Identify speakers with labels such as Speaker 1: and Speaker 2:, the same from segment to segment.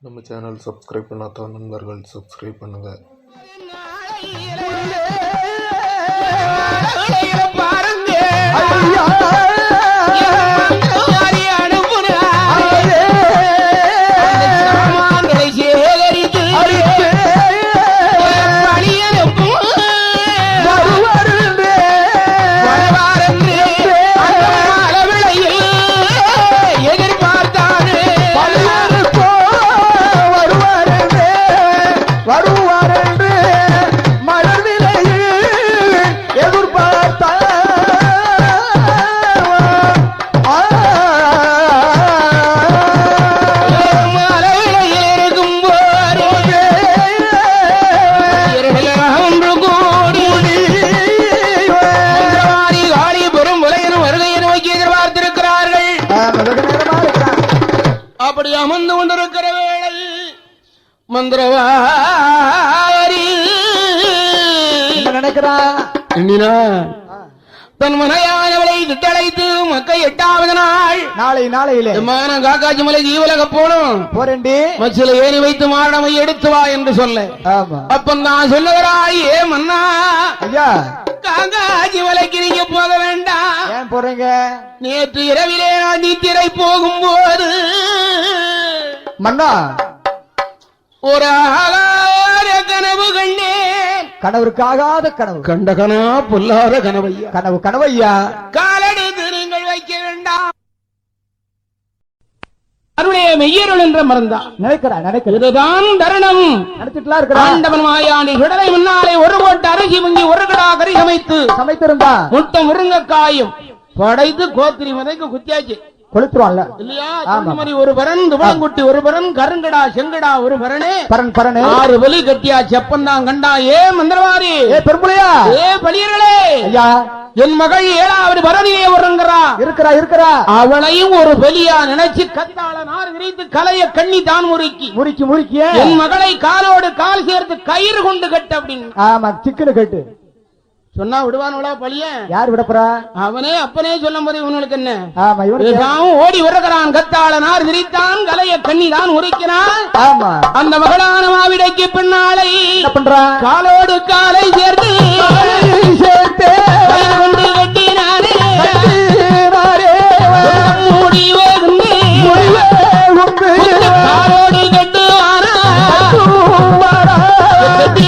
Speaker 1: நம்ம channel subscribe பண்ணாத நண்பர்கள் சப்ஸ்கிரைப் பண்ணுங்க.
Speaker 2: அப்படி அமர்ந்து கொண்டிருக்கிற வேளை மந்திரவாரி
Speaker 3: நினைக்கிறான்
Speaker 2: தன் மனையானவளை திட்டழைத்து மக்கள் 8வது நாள்
Speaker 3: நாளையிலே
Speaker 2: காக்காட்சி மலை ஜீவலக போனோம்
Speaker 3: போறேன்டி
Speaker 2: மச்சில ஏறி வைத்து மாடமை எடுத்து வா என்று சொல்ல அப்ப நான் சொல்லுகிறாய் ஏ மன்னா
Speaker 3: ஐயா
Speaker 2: காக்காட்சி மலைக்கு நீங்க போக வேண்டாம்.
Speaker 3: ஏன் போறீங்க?
Speaker 2: நேற்று இரவிலே நான் நீத்திரை போகும்போது
Speaker 3: மன்னா
Speaker 2: ஒரு ஆகாத கனவு கண்டேன்.
Speaker 3: கனவுக்காகாத கனவு
Speaker 2: கண்ட கனா பொல்லாத கனவையா
Speaker 3: கனவையா
Speaker 2: காலடித்து நீங்கள் வைக்க வேண்டாம். அருடைய மெய்யருள் என்ற மறந்தா இதுதான் தருணம்
Speaker 3: நினைச்சிட்டுலாம் இருக்கிறான்.
Speaker 2: ஆண்டவன் மாயாண்டி சுடலை முன்னாலே ஒரு போட்டு அரிசி முங்கி ஒரு கடா கறி
Speaker 3: சமைத்திருந்தா
Speaker 2: முட்டை முருங்கைக்காயும் படைத்து கோத்திரி மதைக்கு குத்தியாச்சு
Speaker 3: கொளுத்துருவான்ல
Speaker 2: இல்லையா? மாதிரி ஒரு பரன் துவளங்குட்டி ஒரு பரன் கருங்கடா செங்கடா ஒரு பரனே
Speaker 3: பரன்
Speaker 2: 6 பலி கட்டியா செப்பந்தான் கண்டா. ஏ மந்திரவாரி
Speaker 3: ஏ பெரும்புலையா
Speaker 2: ஏ பலியர்களே
Speaker 3: ஐயா
Speaker 2: என் மகள் 7வது பரணிலே வருங்கிறா
Speaker 3: இருக்கிறா
Speaker 2: அவளையும் ஒரு பலியா நினைச்சு கத்தாள நார் விரித்து கலைய கண்ணி தான் முறுக்கி என் மகளை காலோடு கால் சேர்த்து கயிறு கொண்டு கட்டு அப்படின்னு.
Speaker 3: ஆமா சிக்கனு கட்டு
Speaker 2: சொன்னா விடுவானுங்களா பழிய?
Speaker 3: யார் விடப்பறா?
Speaker 2: அவனே அப்பனே சொல்லும் போது இவனுக்கு என்ன?
Speaker 3: ஆமா இவனுக்கு
Speaker 2: ஓடி வருகிறான் கத்தாளனார் விரித்தான் கலைய கண்ணி தான் உரைக்கிறான்.
Speaker 3: ஆமா
Speaker 2: அந்த மகளான மாவிடைக்கு பின்னாலை
Speaker 3: என்ன பண்றா?
Speaker 2: காலோடு காலை சேர்த்து கொண்டு கட்டினாரே மூடி காலோடு கட்டுவாரா கட்டி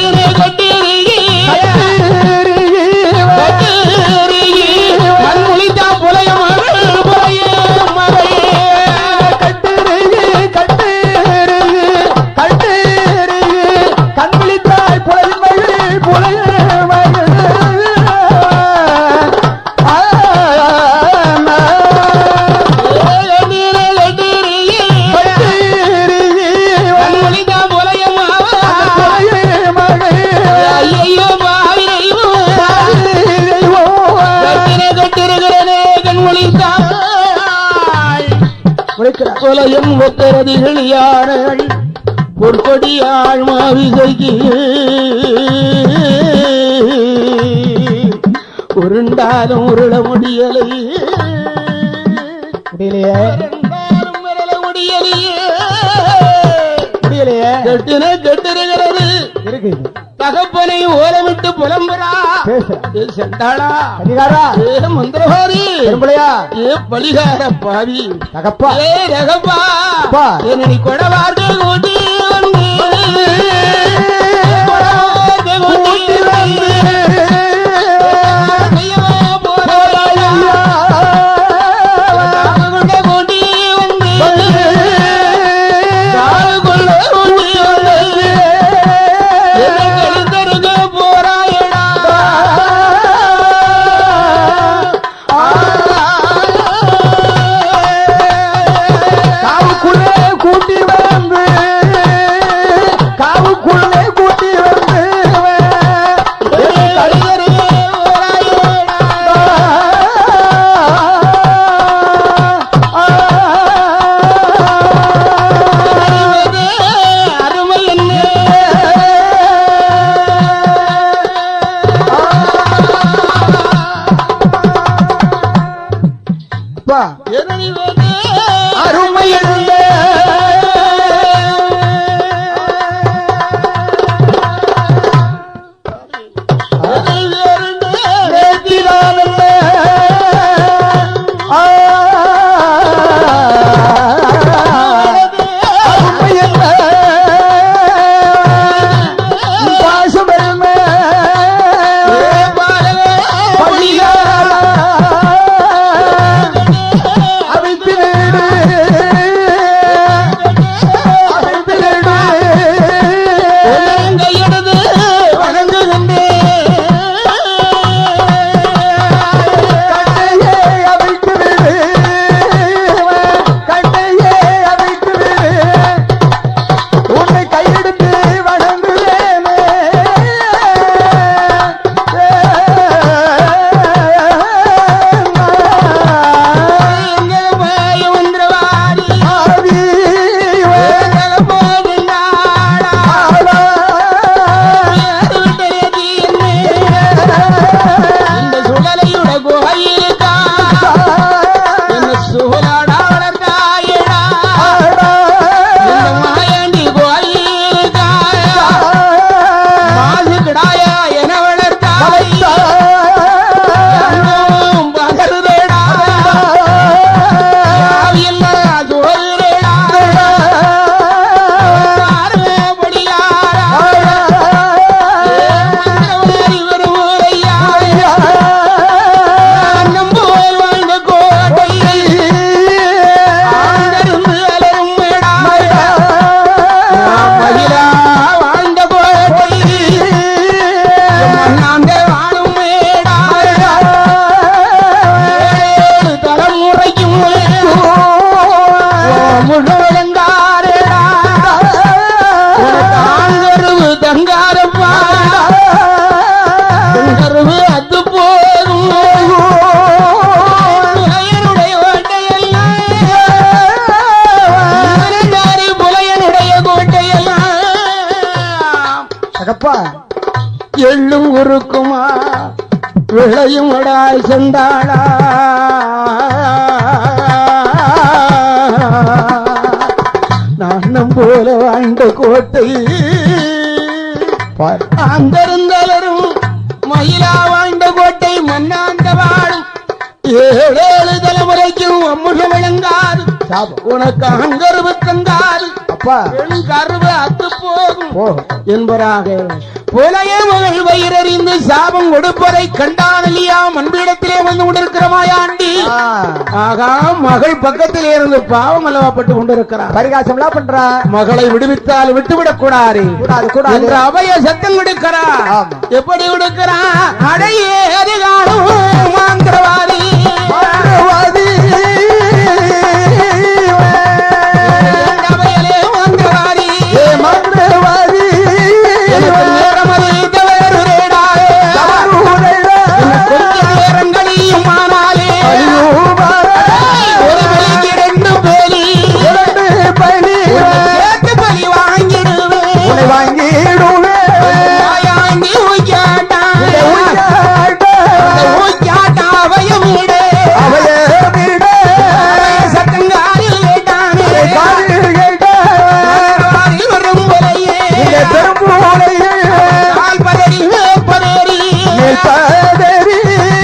Speaker 2: கொலையும் ஒத்தரதிகளியார்கள் பொற்கொடியாள் மாவிசைக்கு உருண்டாலும் உருள முடியலை முடியலையே கெட்டிருக்கிறது
Speaker 3: இருக்கு.
Speaker 2: தகப்பனை ஓரமிட்டு புலம்புறா செண்டாளா மந்திரவாதி ஏ பலிகார பாவி
Speaker 3: தகப்பா
Speaker 2: ஏ ரகப்பா என்னை கொடவார்த்தை கூட்டி
Speaker 3: அருமை அடப்பா
Speaker 2: எள்ளும் உருக்குமா விளையும் அடாய் செந்தாளா நானும் போல வாழ்ந்த கோட்டை
Speaker 3: பார்
Speaker 2: அங்கிருந்தலரும் மயிலா வாழ்ந்த கோட்டை மன்னாந்த வாழும் ஏழேழு தலைமுறைக்கும் அம்முகம் விளங்காது
Speaker 3: சாபம்
Speaker 2: உனக்கு அங்கருவு தந்தாது
Speaker 3: அப்பா
Speaker 2: பெண் கருவு அத்து போகும்
Speaker 3: போகும்
Speaker 2: என்பதாக புலைய மகள் வயிறறிந்து சாபம் கொடுப்பதை கண்டான் இல்லையா மண்பீடத்திலே வந்து கொண்டிருக்கிறமாயாண்டி ஆகா மகள் பக்கத்திலே இருந்து பாவம் அல்லவாப்பட்டு கொண்டிருக்கிறார்
Speaker 3: பரிகாசம் எல்லாம் பண்றா
Speaker 2: மகளை விடுவித்தால் விட்டுவிடக் கூடாது
Speaker 3: கூடாது கூடாது
Speaker 2: என்ற அபய சத்தம் விடுக்கிறார்
Speaker 3: ஆமா.
Speaker 2: எப்படி விடுக்கிறார் அடையே அதிகாரம் மாந்திரவாதி
Speaker 3: மந்திரவாதி.
Speaker 2: அபயலே மாந்திரவாதி
Speaker 3: ஏ மந்திரவாதி.
Speaker 2: எனக்கு நேரம் அது தவறுரேடாயே.
Speaker 3: தவறுரேடா.
Speaker 2: கொஞ்ச நேரங்களியும் ஆனாலே ஒரு பலிக்கு ரெண்டு பலி.
Speaker 3: இரண்டு பலி.
Speaker 2: சேர்த்து பலி வாங்கிடுவேன்.
Speaker 3: உன்னை வாங்கிடுவே.
Speaker 2: வாயாங்கி ஊய்க்காட்டான். ஊய்க்காட்டான் அவையும் விடு.
Speaker 3: அவையே விட.
Speaker 2: சத்தங்காலில் கேட்டானே.
Speaker 3: காலில் கேட்டா.
Speaker 2: வாரில் வரும் போலையே.
Speaker 3: இந்த பெரும்பூலையே.
Speaker 2: கால் பதறி வேப்பதேறி.
Speaker 3: மேல் பதறி.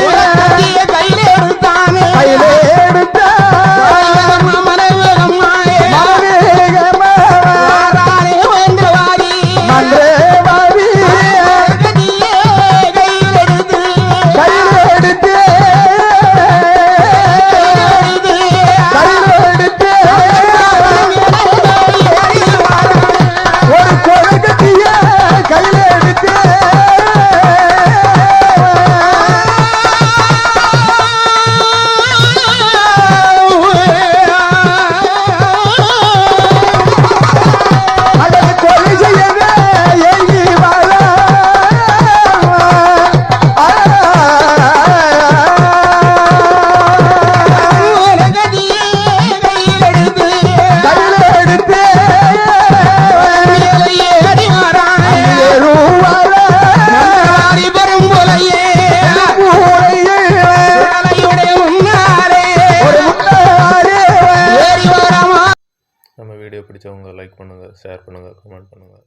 Speaker 2: உலகத்திய கையில எடுத்தானே.
Speaker 3: கையிலே எடுத்தா.
Speaker 2: மனவேகமா மனவேகமாயே.
Speaker 3: மனவேகமா.
Speaker 2: ஆறாரே மந்திரவாதி.
Speaker 3: மந்திரவாதி.
Speaker 2: உலகத்திய கையில் எடுத்து.
Speaker 3: கையிலே எடுத்து. கையிலே எடுத்து. ஒரு கொழுக்கட்டிய கையிலே எடுத்து. அடகு கொலை செய்யவே ஏங்கி வாழ. கையிலே எடுத்து. ஏறுவாழ. மூளையே. ஒரு முன்னாரே.
Speaker 1: நம்ம வீடியோ பிடிச்சவங்க லைக் பண்ணுங்கள், ஷேர் பண்ணுங்கள், கமெண்ட் பண்ணுங்கள்.